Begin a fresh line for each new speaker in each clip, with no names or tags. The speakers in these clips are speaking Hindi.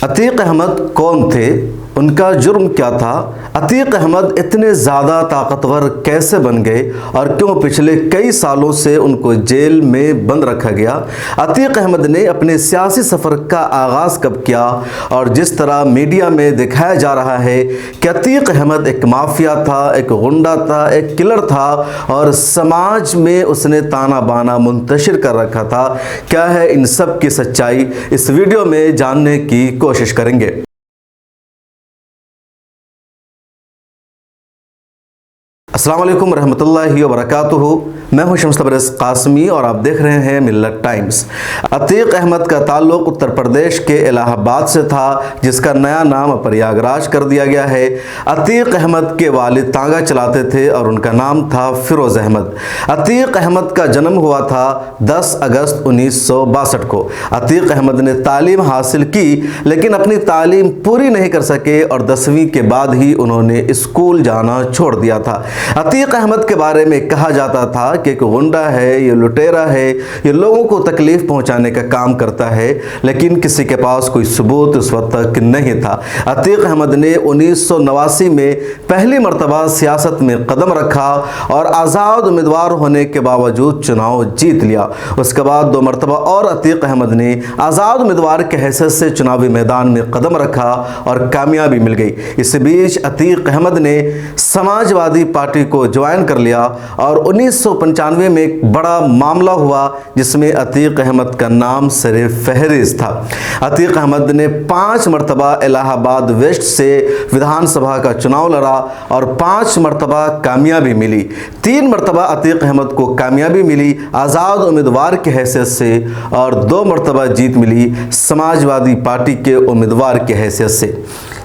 अतीक अहमद कौन थे, उनका जुर्म क्या था, अतीक अहमद इतने ज़्यादा ताकतवर कैसे बन गए और क्यों पिछले कई सालों से उनको जेल में बंद रखा गया। अतीक अहमद ने अपने सियासी सफ़र का आगाज़ कब किया और जिस तरह मीडिया में दिखाया जा रहा है कि अतीक अहमद एक माफिया था, एक गुंडा था, एक किलर था और समाज में उसने ताना बाना मुंतशिर कर रखा था। क्या है इन सब की सच्चाई, इस वीडियो में जानने की कोशिश करेंगे। अस्सलाम वालेकुम रहमतुल्लाहि व बरकातुहू। मैं हूं शम्स तबरेज़ कासमी और आप देख रहे हैं मिल्लत टाइम्स। अतीक अहमद का ताल्लुक़ उत्तर प्रदेश के इलाहाबाद से था, जिसका नया नाम प्रयागराज कर दिया गया है। अतीक अहमद के वालिद तांगा चलाते थे और उनका नाम था फिरोज़ अहमद। अतीक अहमद का जन्म हुआ था 10 अगस्त 1962 को। अतीक अहमद ने तालीम हासिल की लेकिन अपनी तालीम पूरी नहीं कर सके और 10वीं के बाद ही उन्होंने स्कूल जाना छोड़ दिया था। अतीक अहमद के बारे में कहा जाता था कि एक गुंडा है, ये लुटेरा है, ये लोगों को तकलीफ पहुंचाने का काम करता है, लेकिन किसी के पास कोई सबूत उस वक्त तक नहीं था। अतीक अहमद ने 1989 में पहली मरतबा सियासत में कदम रखा और आज़ाद उम्मीदवार होने के बावजूद चुनाव जीत लिया। उसके बाद 2 मरतबा और अतीक अहमद ने आज़ाद उम्मीदवार के हैसियत से चुनावी मैदान में कदम रखा और कामयाबी मिल गई। इस बीच अतीक अहमद ने समाजवादी पार्टी को ज्वाइन कर लिया और 1995 में एक बड़ा मामला हुआ जिसमें अतीक अहमद का नाम सरे फहरिस्त था। अतीक अहमद ने 5 मरतबा इलाहाबाद वेस्ट से विधानसभा का चुनाव लड़ा और 5 मरतबा कामयाबी मिली। 3 मरतबा अतीक अहमद को कामयाबी मिली आज़ाद उम्मीदवार की हैसियत से और 2 मरतबा जीत मिली समाजवादी पार्टी के उम्मीदवार की हैसियत से।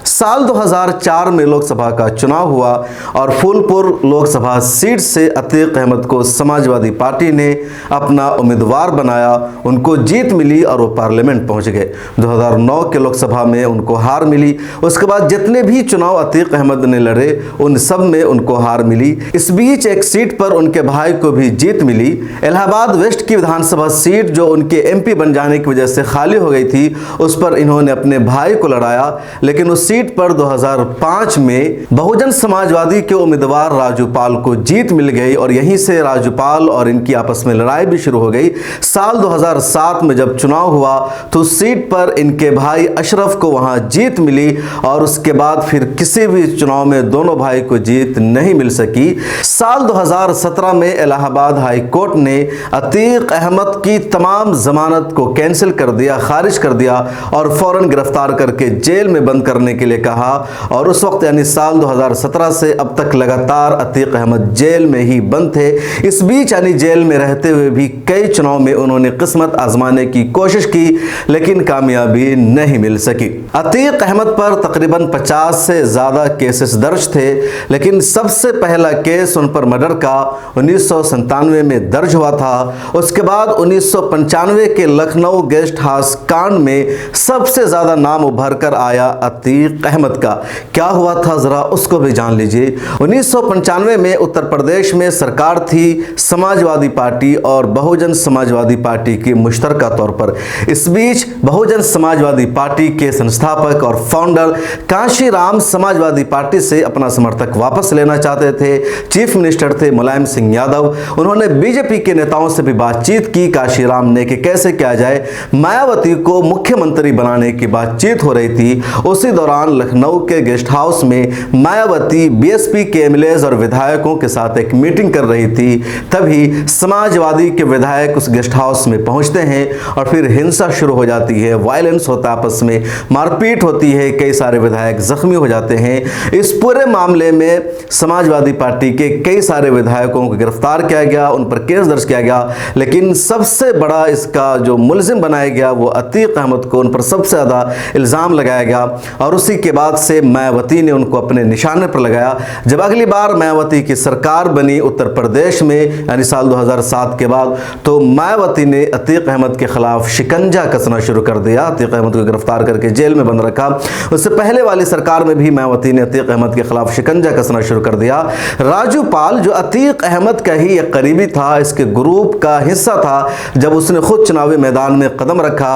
साल 2004 में लोकसभा का चुनाव हुआ और फूलपुर लोकसभा सीट से अतीक अहमद को समाजवादी पार्टी ने अपना उम्मीदवार बनाया। उनको जीत मिली और वो पार्लियामेंट पहुंच गए। 2009 के लोकसभा में उनको हार मिली। उसके बाद जितने भी चुनाव अतीक अहमद ने लड़े उन सब में उनको हार मिली। इस बीच एक सीट पर उनके भाई को भी जीत मिली। इलाहाबाद वेस्ट की विधानसभा सीट जो उनके MP बन जाने की वजह से खाली हो गई थी, उस पर इन्होंने अपने भाई को लड़ाया, लेकिन उस सीट पर 2005 में बहुजन समाजवादी के उम्मीदवार राजूपाल को जीत मिल गई और यहीं से राजूपाल और इनकी आपस में लड़ाई भी शुरू हो गई। साल 2007 में जब चुनाव हुआ तो उस सीट पर इनके भाई अशरफ को वहां जीत मिली और उसके बाद फिर किसी भी चुनाव में दोनों भाई को जीत नहीं मिल सकी। साल 2017 में इलाहाबाद हाई कोर्ट ने अतीक अहमद की तमाम जमानत को कैंसिल कर दिया, खारिज कर दिया और फौरन गिरफ्तार करके जेल में बंद करने के लिए कहा और उस वक्त यानी साल 2017 से अब तक लगातार अतीक अहमद जेल में ही बंद थे। इस बीच यानी जेल में रहते हुए भी कई चुनाव में उन्होंने किस्मत आजमाने की कोशिश की लेकिन कामयाबी नहीं मिल सकी। अतीक अहमद पर तकरीबन 50 से ज़्यादा केसेस दर्ज थे, लेकिन सबसे पहला केस उन पर मर्डर का 1997 में दर्ज हुआ था। उसके बाद 1995 के लखनऊ गेस्ट हाउस कांड में सबसे ज़्यादा नाम उभर कर आया अतीक अहमद का। क्या हुआ था जरा उसको भी जान लीजिए। 1995 में उत्तर प्रदेश में सरकार थी समाजवादी पार्टी और बहुजन समाजवादी पार्टी की मुश्तरका तौर पर। इस बीच बहुजन समाजवादी पार्टी के संस्थापक और फाउंडर कांशीराम समाजवादी पार्टी से अपना समर्थक वापस लेना चाहते थे। चीफ मिनिस्टर थे मुलायम सिंह यादव। उन्होंने बीजेपी के नेताओं से भी बातचीत की कांशीराम ने कि कैसे किया जाए। मायावती को मुख्यमंत्री बनाने की बातचीत हो रही थी। उसी दौरान लखनऊ के गेस्ट हाउस में मायावती BSP के MLAs और विधायकों के साथ एक मीटिंग कर रही थी। तभी समाजवादी के विधायक उस गेस्ट हाउस में पहुंचते हैं और फिर हिंसा शुरू हो जाती है, वायलेंस होता है, आपस में मारपीट होती है, कई सारे विधायक जख्मी हो जाते हैं। इस पूरे मामले में समाजवादी पार्टी के कई सारे विधायकों को गिरफ्तार किया गया, उन पर केस दर्ज किया गया, लेकिन सबसे बड़ा इसका जो मुलजिम बनाया गया वो अतीक अहमद को, उन पर सबसे ज़्यादा इल्ज़ाम लगाया गया और उसी के बाद से मायावती ने उनको अपने निशाने पर लगाया। जब अगली बार मायावती की सरकार बनी उत्तर प्रदेश में, यानी साल 2007 के बाद, तो मायावती ने अतीक अहमद के खिलाफ शिकंजा कसना शुरू कर दिया। अतीक अहमद को गिरफ्तार करके जेल में बंद रखा। उससे पहले वाली सरकार में भी मायावती ने अतीक अहमद के खिलाफ शिकंजा कसना शुरू कर दिया। राजू पाल जो अतीक अहमद का ही एक करीबी था, इसके ग्रुप का हिस्सा था, जब उसने खुद चुनावी मैदान में कदम रखा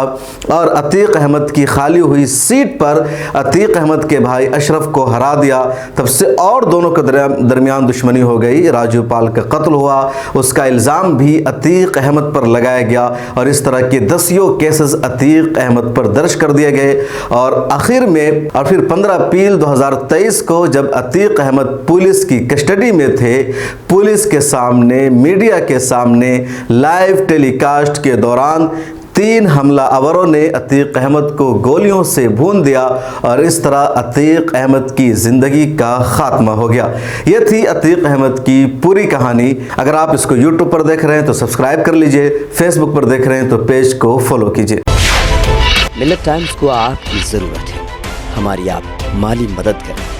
और अतीक अहमद की खाली हुई सीट पर अतीक अहमद के भाई अशरफ को हरा दिया, तब से और दोनों के दरमियान दुश्मनी हो गई। राजू पाल का कत्ल हुआ, उसका इल्ज़ाम भी अतीक अहमद पर लगाया गया और इस तरह के दसियों केसेस अतीक अहमद पर दर्ज कर दिए गए। और आखिर में फिर 15 अप्रैल 2023 को जब अतीक अहमद पुलिस की कस्टडी में थे, पुलिस के सामने, मीडिया के सामने लाइव टेलीकास्ट के दौरान 3 हमलावरों ने अतीक अहमद को गोलियों से भून दिया और इस तरह अतीक अहमद की ज़िंदगी का खात्मा हो गया। यह थी अतीक अहमद की पूरी कहानी। अगर आप इसको YouTube पर देख रहे हैं तो सब्सक्राइब कर लीजिए, फेसबुक पर देख रहे हैं तो पेज को फॉलो कीजिए।
मिल्लत टाइम्स को आपकी ज़रूरत है, हमारी आप माली मदद करें।